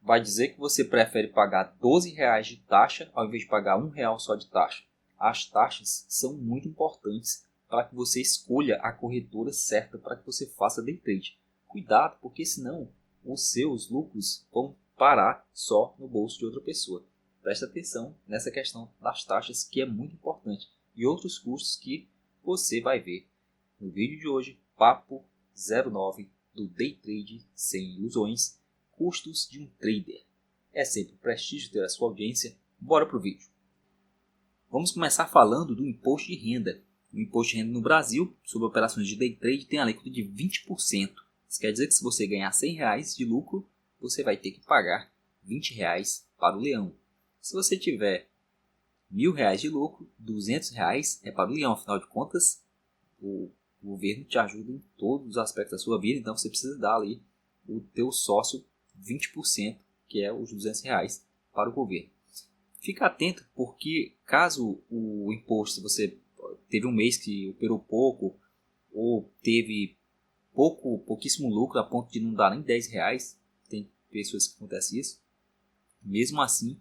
vai dizer que você prefere pagar R$ 12 de taxa ao invés de pagar R$ 1 só de taxa. As taxas são muito importantes para que você escolha a corretora certa para que você faça day trade. Cuidado, porque senão os seus lucros vão parar só no bolso de outra pessoa. Presta atenção nessa questão das taxas, que é muito importante, e outros custos que você vai ver no vídeo de hoje. Papo 09 do Day Trade sem ilusões, custos de um trader. É sempre um prestígio ter a sua audiência. Bora pro vídeo. Vamos começar falando do imposto de renda. O imposto de renda no Brasil sobre operações de day trade tem a alíquota de 20%. Isso quer dizer que se você ganhar R$ 100 de lucro, você vai ter que pagar R$ 20 para o leão. Se você tiver R$ 1.000 de lucro, R$ 200 é para o leão. Afinal de contas, o governo te ajuda em todos os aspectos da sua vida, então você precisa dar ali o teu sócio 20%, que é os R$ 200 para o governo. Fica atento, porque caso o imposto, se você teve um mês que operou pouco ou teve pouquíssimo lucro a ponto de não dar nem R$ 10, tem pessoas que acontece isso, mesmo assim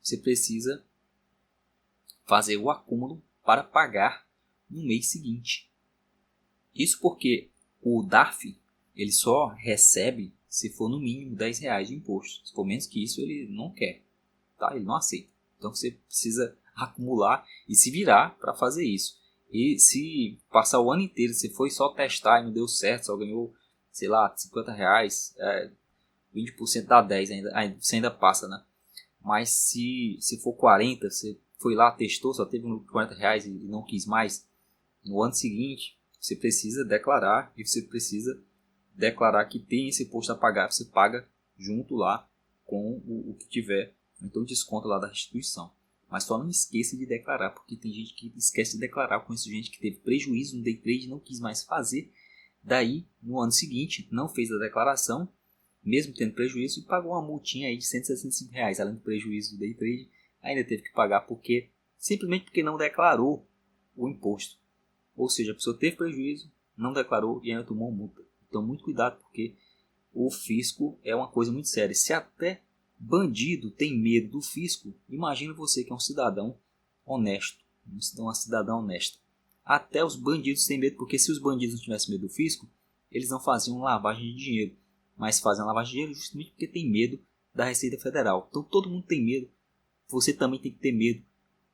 você precisa fazer o acúmulo para pagar no mês seguinte. Isso porque o DARF ele só recebe se for no mínimo R$ 10 de imposto. Se for menos que isso, ele não quer, tá? Ele não aceita. Então você precisa acumular e se virar para fazer isso. E se passar o ano inteiro, você foi só testar e não deu certo, só ganhou, sei lá, R$ 50, 20% dá 10, você ainda passa, né? Mas se for 40, você foi lá, testou, só teve um lucro de R$ 40 e não quis mais, no ano seguinte você precisa declarar, e você precisa declarar que tem esse imposto a pagar, você paga junto lá com o que tiver, então desconto lá da restituição. Mas só não esqueça de declarar, porque tem gente que esquece de declarar. Conheço gente que teve prejuízo no day trade e não quis mais fazer, daí no ano seguinte não fez a declaração, mesmo tendo prejuízo, e pagou uma multinha aí de R$ 165, além do prejuízo do day trade, ainda teve que pagar simplesmente porque não declarou o imposto. Ou seja, a pessoa teve prejuízo, não declarou e ainda tomou multa. Então muito cuidado, porque o fisco é uma coisa muito séria. Se até bandido tem medo do fisco, imagina você que é um cidadão honesto, uma cidadã honesta. Até os bandidos têm medo, porque se os bandidos não tivessem medo do fisco, eles não faziam lavagem de dinheiro, mas fazem lavagem de dinheiro justamente porque tem medo da Receita Federal. Então todo mundo tem medo, você também tem que ter medo,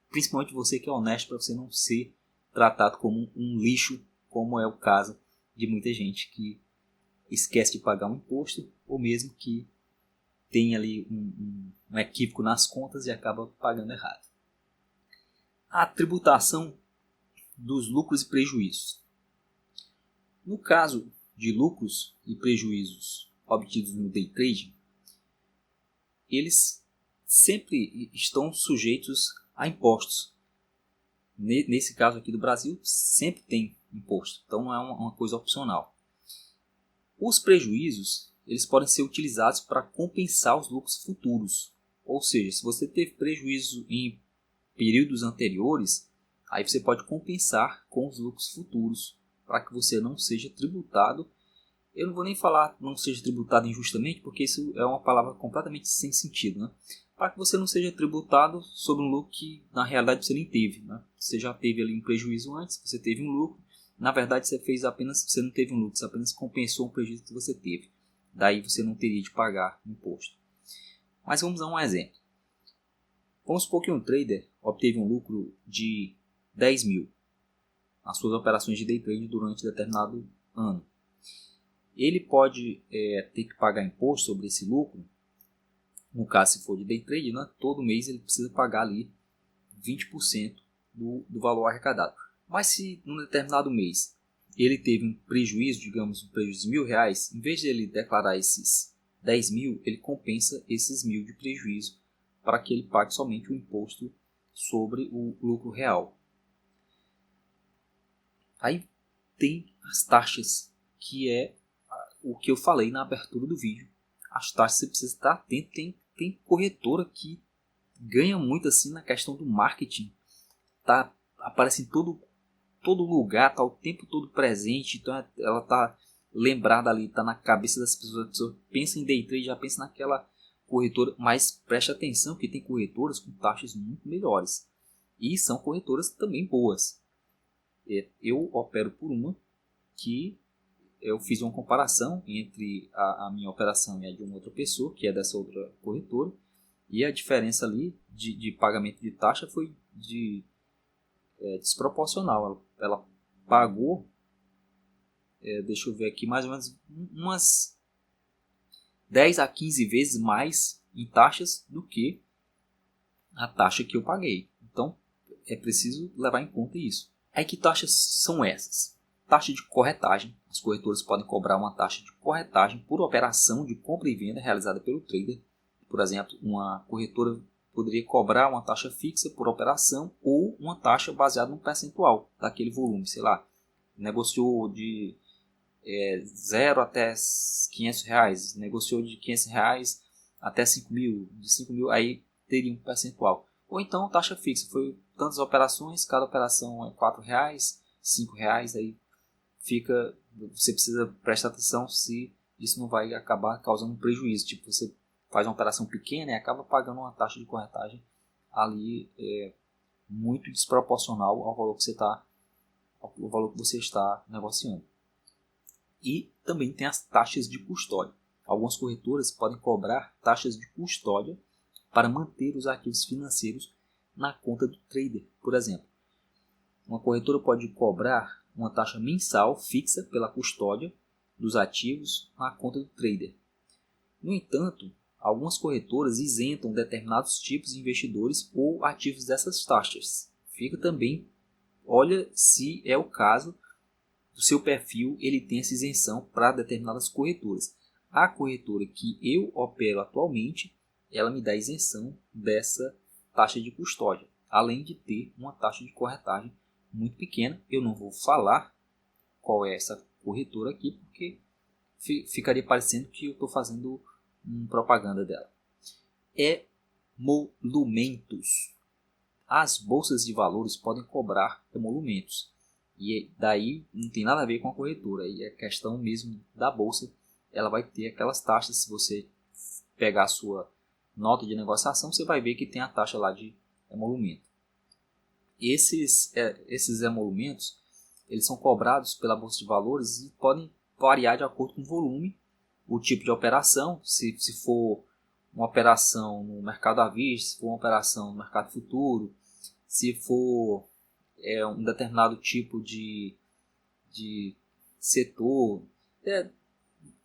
principalmente você que é honesto, para você não ser tratado como um lixo, como é o caso de muita gente que esquece de pagar um imposto, ou mesmo que tem ali um equívoco nas contas e acaba pagando errado. A tributação dos lucros e prejuízos. No caso de lucros e prejuízos obtidos no day trade, eles sempre estão sujeitos a impostos. Nesse caso aqui do Brasil, sempre tem imposto, então não é uma coisa opcional. Os prejuízos, eles podem ser utilizados para compensar os lucros futuros. Ou seja, se você teve prejuízo em períodos anteriores, aí você pode compensar com os lucros futuros, para que você não seja tributado. Eu não vou nem falar não seja tributado injustamente, porque isso é uma palavra completamente sem sentido, né? Para que você não seja tributado sobre um lucro que na realidade você nem teve, né? Você já teve ali um prejuízo antes, você teve um lucro, na verdade você não teve um lucro, você apenas compensou um prejuízo que você teve. Daí você não teria de pagar imposto. Mas vamos dar um exemplo. Vamos supor que um trader obteve um lucro de 10 mil nas suas operações de day trade durante determinado ano. Ele pode ter que pagar imposto sobre esse lucro. No caso, se for de day trade, né, todo mês ele precisa pagar ali 20% do valor arrecadado. Mas se num determinado mês ele teve um prejuízo, digamos um prejuízo de R$ 1.000, em vez de ele declarar esses 10 mil, ele compensa esses 1.000 de prejuízo para que ele pague somente o imposto sobre o lucro real. Aí tem as taxas, que é o que eu falei na abertura do vídeo. As taxas você precisa estar atento. Tem corretora que ganha muito assim na questão do marketing. Aparece em todo lugar, está o tempo todo presente. Então ela está lembrada ali, está na cabeça das pessoas. A pessoa pensa em day trade, já pensa naquela corretora, mas preste atenção que tem corretoras com taxas muito melhores. E são corretoras também boas. Eu opero por uma que eu fiz uma comparação entre a minha operação e a de uma outra pessoa, que é dessa outra corretora, e a diferença ali de pagamento de taxa foi desproporcional. Ela pagou, deixa eu ver aqui, mais ou menos umas 10 a 15 vezes mais em taxas do que a taxa que eu paguei. Então, é preciso levar em conta isso. Aí que taxas são essas? Taxa de corretagem. As corretoras podem cobrar uma taxa de corretagem por operação de compra e venda realizada pelo trader. Por exemplo, uma corretora poderia cobrar uma taxa fixa por operação ou uma taxa baseada no percentual daquele volume. Sei lá, negociou de 0 até R$500, negociou de R$500 até 5 mil, de 5 mil aí teria um percentual. Ou então taxa fixa, foi tantas operações, cada operação é R$4, R$5, aí fica, você precisa prestar atenção se isso não vai acabar causando um prejuízo. Tipo, você faz uma operação pequena e acaba pagando uma taxa de corretagem ali muito desproporcional ao valor que você está negociando. E também tem as taxas de custódia. Algumas corretoras podem cobrar taxas de custódia para manter os ativos financeiros na conta do trader, por exemplo. Uma corretora pode cobrar uma taxa mensal fixa pela custódia dos ativos na conta do trader. No entanto, algumas corretoras isentam determinados tipos de investidores ou ativos dessas taxas. Fica também, olha se é o caso do seu perfil, ele tem essa isenção para determinadas corretoras. A corretora que eu opero atualmente, ela me dá isenção dessa taxa de custódia, além de ter uma taxa de corretagem muito pequena. Eu não vou falar qual é essa corretora aqui, porque ficaria parecendo que eu estou fazendo propaganda dela. Emolumentos. As bolsas de valores podem cobrar emolumentos. E daí não tem nada a ver com a corretora. E é questão mesmo da bolsa. Ela vai ter aquelas taxas. Se você pegar a sua nota de negociação, você vai ver que tem a taxa lá de emolumento. Esses emolumentos, eles são cobrados pela bolsa de valores e podem variar de acordo com o volume, o tipo de operação. Se for uma operação no mercado à vista, se for uma operação no mercado futuro, se for um determinado tipo de setor,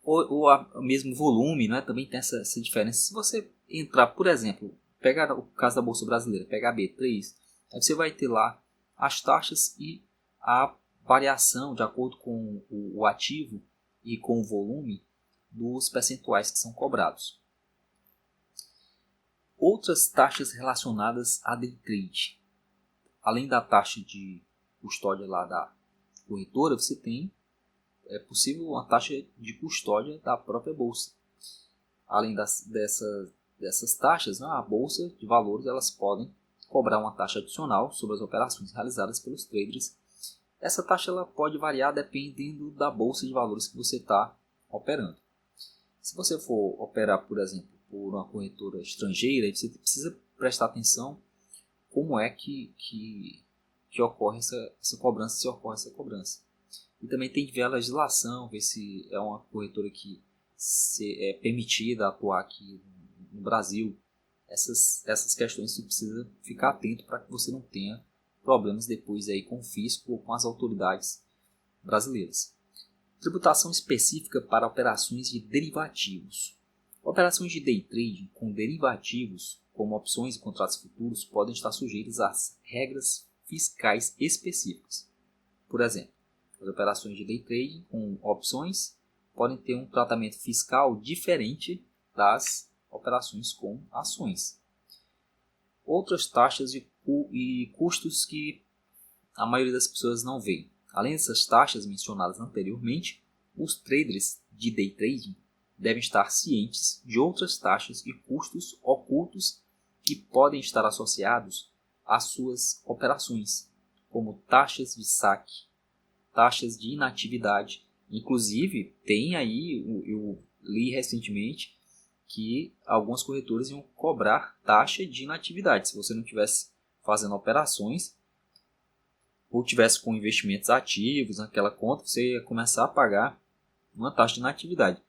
ou o mesmo volume, né? Também tem essa diferença. Se você entrar, por exemplo, pegar o caso da Bolsa Brasileira, pegar a B3, aí você vai ter lá as taxas e a variação de acordo com o ativo e com o volume dos percentuais que são cobrados. Outras taxas relacionadas a day trade. Além da taxa de custódia lá da corretora, você tem, é possível, uma taxa de custódia da própria bolsa. Além dessas taxas, a bolsa de valores elas podem cobrar uma taxa adicional sobre as operações realizadas pelos traders. Essa taxa ela pode variar dependendo da bolsa de valores que você está operando. Se você for operar, por exemplo, por uma corretora estrangeira, você precisa prestar atenção como é que ocorre essa cobrança, se ocorre essa cobrança. E também tem que ver a legislação, ver se é uma corretora que é permitida atuar aqui no Brasil. Essas questões você precisa ficar atento para que você não tenha problemas depois aí com o fisco ou com as autoridades brasileiras. Tributação específica para operações de derivativos. Operações de day trading com derivativos, como opções e contratos futuros, podem estar sujeitas às regras fiscais específicas. Por exemplo, as operações de day trading com opções podem ter um tratamento fiscal diferente das operações com ações. Outras taxas e custos que a maioria das pessoas não vê. Além dessas taxas mencionadas anteriormente, os traders de day trading devem estar cientes de outras taxas e custos ocultos que podem estar associados às suas operações, como taxas de saque, taxas de inatividade. Inclusive, tem aí, eu li recentemente, que algumas corretoras iam cobrar taxa de inatividade. Se você não estivesse fazendo operações ou tivesse com investimentos ativos naquela conta, você ia começar a pagar uma taxa de inatividade.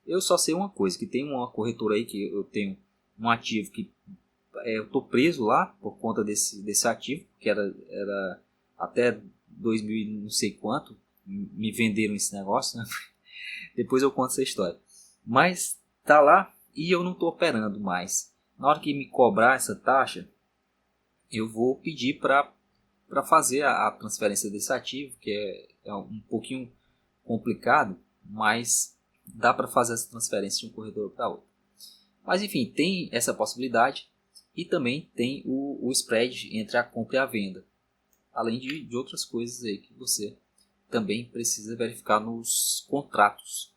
Eu só sei uma coisa, que tem uma corretora aí que eu tenho um ativo que eu estou preso lá por conta desse ativo, que era até 2000 e não sei quanto, me venderam esse negócio, né? Depois eu conto essa história. Mas tá lá e eu não estou operando mais. Na hora que me cobrar essa taxa, eu vou pedir para fazer a transferência desse ativo, que é um pouquinho complicado, mas dá para fazer essa transferência de um corretor para outro. Mas enfim, tem essa possibilidade e também tem o spread entre a compra e a venda. Além de outras coisas aí que você também precisa verificar nos contratos.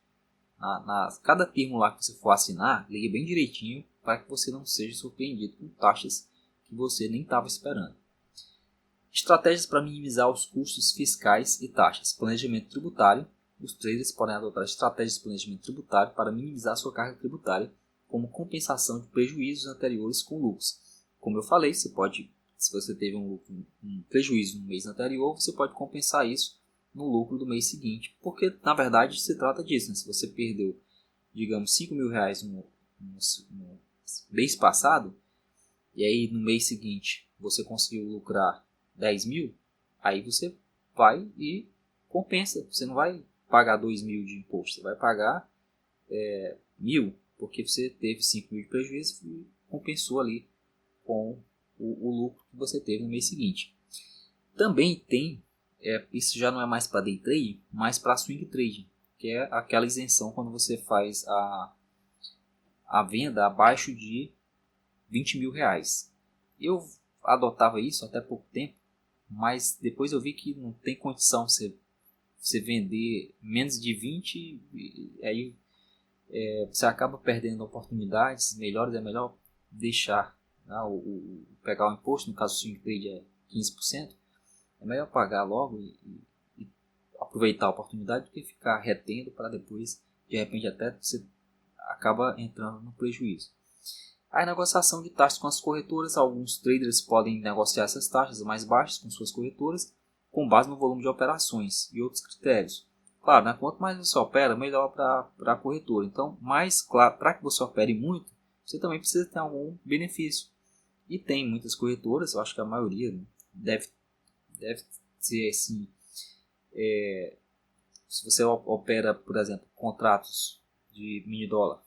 Cada termo lá que você for assinar, leia bem direitinho para que você não seja surpreendido com taxas que você nem estava esperando. Estratégias para minimizar os custos fiscais e taxas. Planejamento tributário. Os traders podem adotar estratégias de planejamento tributário para minimizar sua carga tributária, como compensação de prejuízos anteriores com lucros. Como eu falei, se você teve um prejuízo no mês anterior, você pode compensar isso no lucro do mês seguinte, porque na verdade se trata disso, né? Se você perdeu, digamos, 5 mil reais no mês passado, e aí no mês seguinte você conseguiu lucrar 10 mil, aí você vai e compensa. Você não vai pagar 2 mil de imposto, você vai pagar 1.000, porque você teve 5 mil de prejuízo e compensou ali com o lucro que você teve no mês seguinte. Também tem, isso já não é mais para day trade, mas para swing trading, que é aquela isenção quando você faz a venda abaixo de 20 mil reais. Eu adotava isso até pouco tempo, mas depois eu vi que não tem condição você vender menos de 20, e aí você acaba perdendo oportunidades melhores. É melhor deixar, né, pegar o imposto, no caso do swing trade é 15%, é melhor pagar logo e aproveitar a oportunidade do que ficar retendo para depois, de repente, até você acaba entrando no prejuízo. A negociação de taxas com as corretoras. Alguns traders podem negociar essas taxas mais baixas com suas corretoras com base no volume de operações e outros critérios. Claro, né, quanto mais você opera, melhor para a corretora. Então, mais claro, para que você opere muito, você também precisa ter algum benefício. E tem muitas corretoras, eu acho que a maioria, né, deve ser assim. Se você opera, por exemplo, contratos de mini dólar,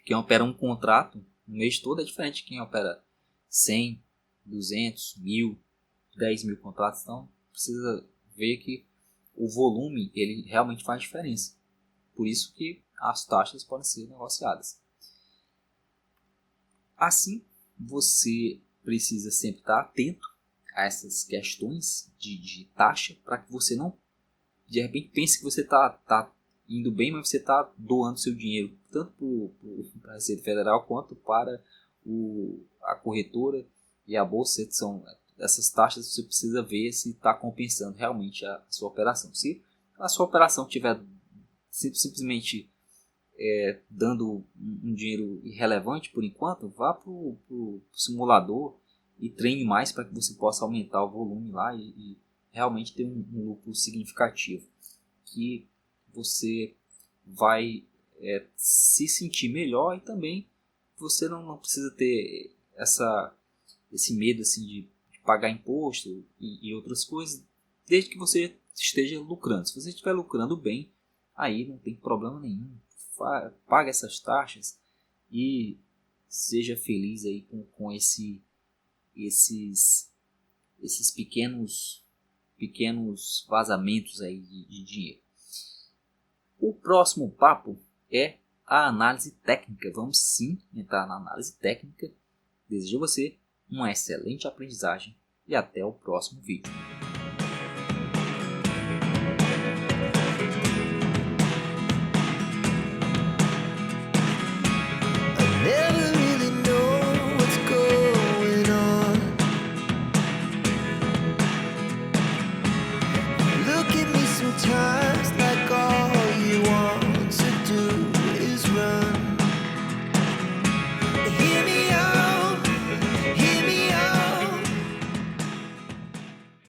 quem opera um contrato no mês todo é diferente de quem opera 100, 200, 1000, 10 mil contratos. Então precisa ver que o volume ele realmente faz diferença. Por isso que as taxas podem ser negociadas. Assim, você precisa sempre estar atento a essas questões de taxa, para que você não, de repente, pense que você está indo bem, mas você está doando seu dinheiro tanto para a Receita Federal quanto para a corretora e a bolsa. São essas taxas, você precisa ver se está compensando realmente a sua operação. Se a sua operação estiver simplesmente dando um dinheiro irrelevante por enquanto, vá para o simulador e treine mais para que você possa aumentar o volume lá e realmente ter um lucro significativo, que você vai se sentir melhor, e também você não precisa ter esse medo assim de pagar imposto e outras coisas, desde que você esteja lucrando. Se você estiver lucrando bem, aí não tem problema nenhum. Paga essas taxas e seja feliz aí com esses pequenos vazamentos aí de dinheiro. O próximo papo é a análise técnica. Vamos sim entrar na análise técnica. Desejo a você uma excelente aprendizagem e até o próximo vídeo.